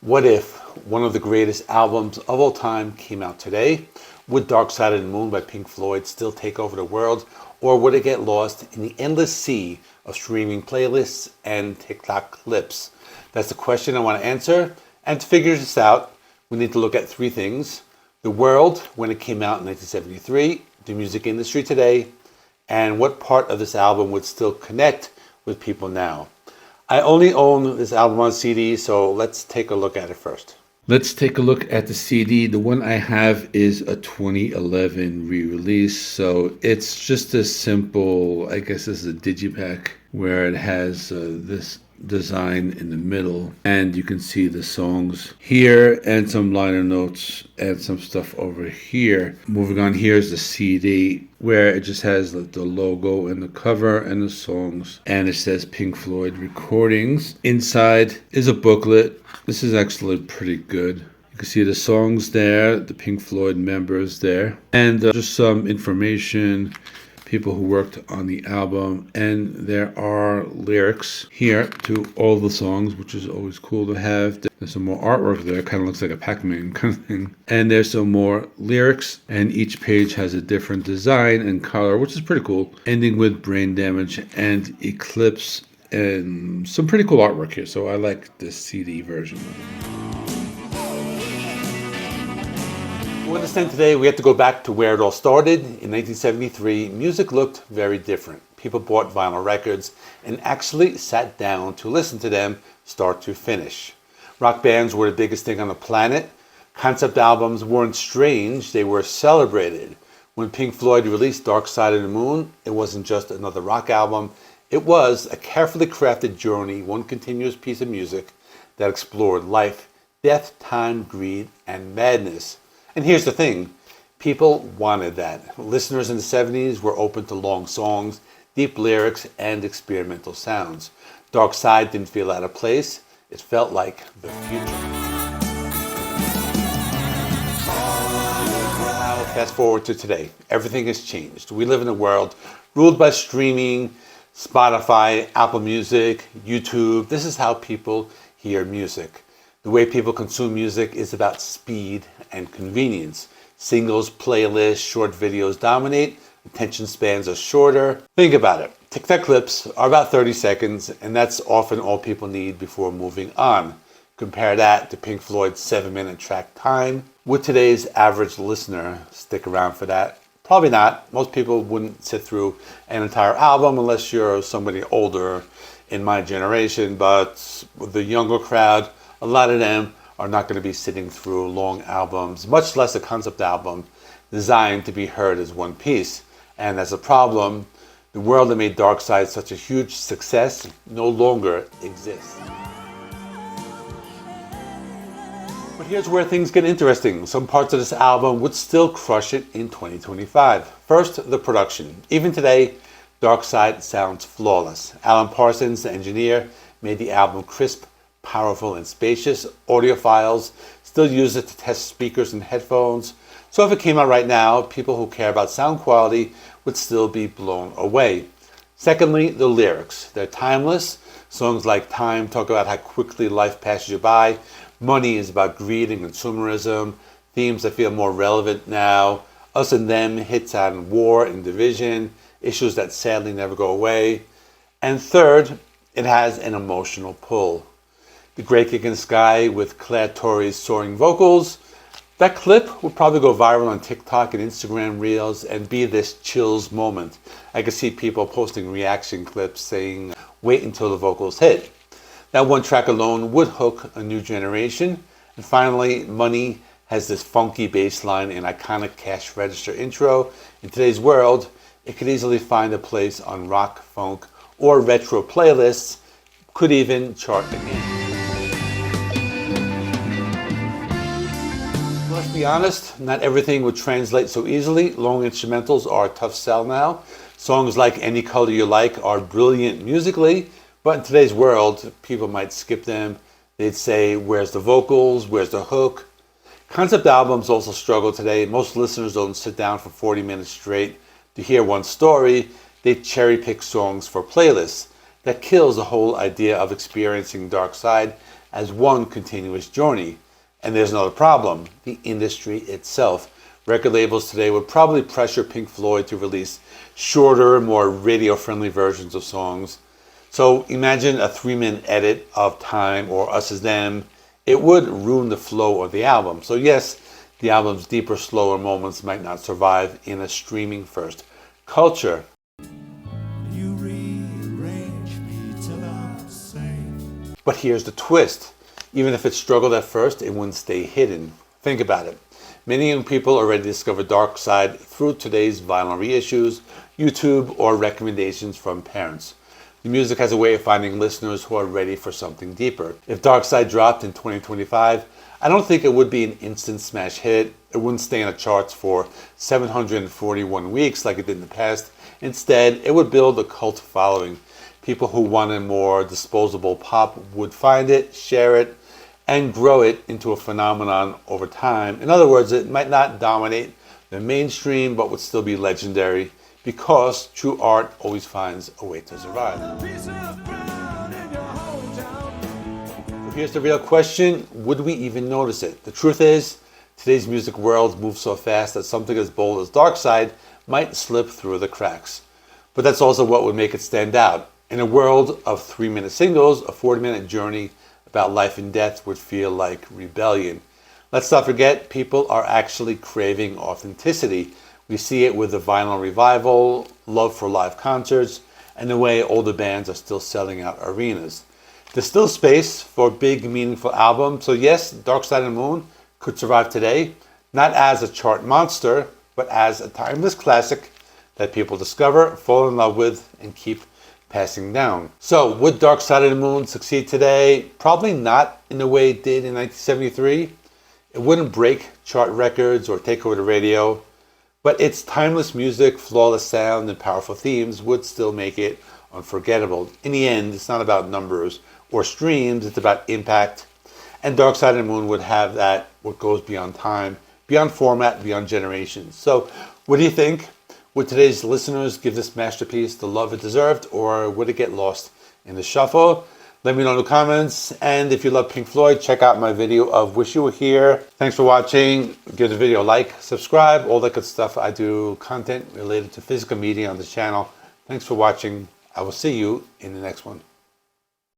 What if one of the greatest albums of all time came out today? Would Dark Side of the Moon by Pink Floyd still take over the world? Or would it get lost in the endless sea of streaming playlists and TikTok clips? That's the question I want to answer. And to figure this out, we need to look at three things: the world when it came out in 1973, the music industry today, and what part of this album would still connect with people now. I only own this album on CD, so let's take a look at it first. Let's take a look at the CD. The one I have is a 2011 re-release, so it's just a simple, I guess this is a digipack, where it has this design in the middle, and you can see the songs here and some liner notes and some stuff over here. Moving on, here's the CD, where it just has the logo and the cover and the songs, and it says Pink Floyd Recordings. Inside is a booklet. This is actually pretty good. You can see the songs there, the Pink Floyd members there, and just some information, people who worked on the album, and there are lyrics here to all the songs, which is always cool to have. There's some more artwork there, kind of looks like a Pac-Man kind of thing. And there's some more lyrics, and each page has a different design and color, which is pretty cool, ending with Brain Damage and Eclipse, and some pretty cool artwork here, so I like this CD version. To understand today, we have to go back to where it all started. In 1973, music looked very different. People bought vinyl records and actually sat down to listen to them start to finish. Rock bands were the biggest thing on the planet. Concept albums weren't strange, they were celebrated. When Pink Floyd released Dark Side of the Moon, it wasn't just another rock album. It was a carefully crafted journey, one continuous piece of music that explored life, death, time, greed, and madness. And here's the thing, people wanted that. Listeners in the 70s were open to long songs, deep lyrics, and experimental sounds. Dark Side didn't feel out of place, it felt like the future. Now, fast forward to today. Everything has changed. We live in a world ruled by streaming, Spotify, Apple Music, YouTube. This is how people hear music. The way people consume music is about speed and convenience. Singles, playlists, short videos dominate. Attention spans are shorter. Think about it. TikTok clips are about 30 seconds, and that's often all people need before moving on. Compare that to Pink Floyd's 7-minute track time. Would today's average listener stick around for that? Probably not. Most people wouldn't sit through an entire album unless you're somebody older in my generation, but the younger crowd, a lot of them are not going to be sitting through long albums, much less a concept album designed to be heard as one piece. And as a problem, the world that made Dark Side such a huge success no longer exists. But here's where things get interesting. Some parts of this album would still crush it in 2025. First, the production. Even today, Dark Side sounds flawless. Alan Parsons, the engineer, made the album crisp, powerful, and spacious. Audiophiles still use it to test speakers and headphones. So if it came out right now, people who care about sound quality would still be blown away. Secondly, the lyrics. They're timeless. Songs like Time talk about how quickly life passes you by. Money is about greed and consumerism. Themes that feel more relevant now. Us and Them hits on war and division. Issues that sadly never go away. And third, it has an emotional pull. The Great Gig in the Sky with Claire Torrey's soaring vocals. That clip would probably go viral on TikTok and Instagram Reels and be this chills moment. I could see people posting reaction clips saying, wait until the vocals hit. That one track alone would hook a new generation. And finally, Money has this funky bass line and iconic cash register intro. In today's world, it could easily find a place on rock, funk, or retro playlists, could even chart again. Let's be honest, not everything would translate so easily. Long instrumentals are a tough sell now. Songs like Any Color You Like are brilliant musically, but in today's world, people might skip them. They'd say, where's the vocals? Where's the hook? Concept albums also struggle today. Most listeners don't sit down for 40 minutes straight to hear one story. They cherry pick songs for playlists. That kills the whole idea of experiencing Dark Side as one continuous journey. And there's another problem, the industry itself. Record labels today would probably pressure Pink Floyd to release shorter, more radio-friendly versions of songs. So imagine a 3-minute edit of Time or Us As Them. It would ruin the flow of the album. So yes, the album's deeper, slower moments might not survive in a streaming-first culture. You rearrange me till I'm safe. But here's the twist. Even if it struggled at first, it wouldn't stay hidden. Think about it. Many young people already discover Dark Side through today's vinyl reissues, YouTube, or recommendations from parents. The music has a way of finding listeners who are ready for something deeper. If Dark Side dropped in 2025, I don't think it would be an instant smash hit. It wouldn't stay in the charts for 741 weeks like it did in the past. Instead, it would build a cult following. People who wanted more disposable pop would find it, share it, and grow it into a phenomenon over time. In other words, it might not dominate the mainstream, but would still be legendary because true art always finds a way to survive. So here's the real question, would we even notice it? The truth is, today's music world moves so fast that something as bold as Dark Side might slip through the cracks. But that's also what would make it stand out. In a world of 3-minute singles, a 40-minute journey about life and death would feel like rebellion. Let's not forget, people are actually craving authenticity. We see it with the vinyl revival, love for live concerts, and the way older bands are still selling out arenas. There's still space for big, meaningful albums. So yes, Dark Side of the Moon could survive today, not as a chart monster, but as a timeless classic that people discover, fall in love with, and keep passing down. So would Dark Side of the Moon succeed today? Probably not in the way it did in 1973. It wouldn't break chart records or take over the radio, but its timeless music, flawless sound, and powerful themes would still make it unforgettable. In the end, it's not about numbers or streams, it's about impact. And Dark Side of the Moon would have that, what goes beyond time, beyond format, beyond generations. So what do you think? Would today's listeners give this masterpiece the love it deserved, or would it get lost in the shuffle? Let me know in the comments. And if you love Pink Floyd, check out my video of Wish You Were Here. Thanks for watching. Give the video a like, subscribe, all that good stuff. I do content related to physical media on this channel. Thanks for watching. I will see you in the next one.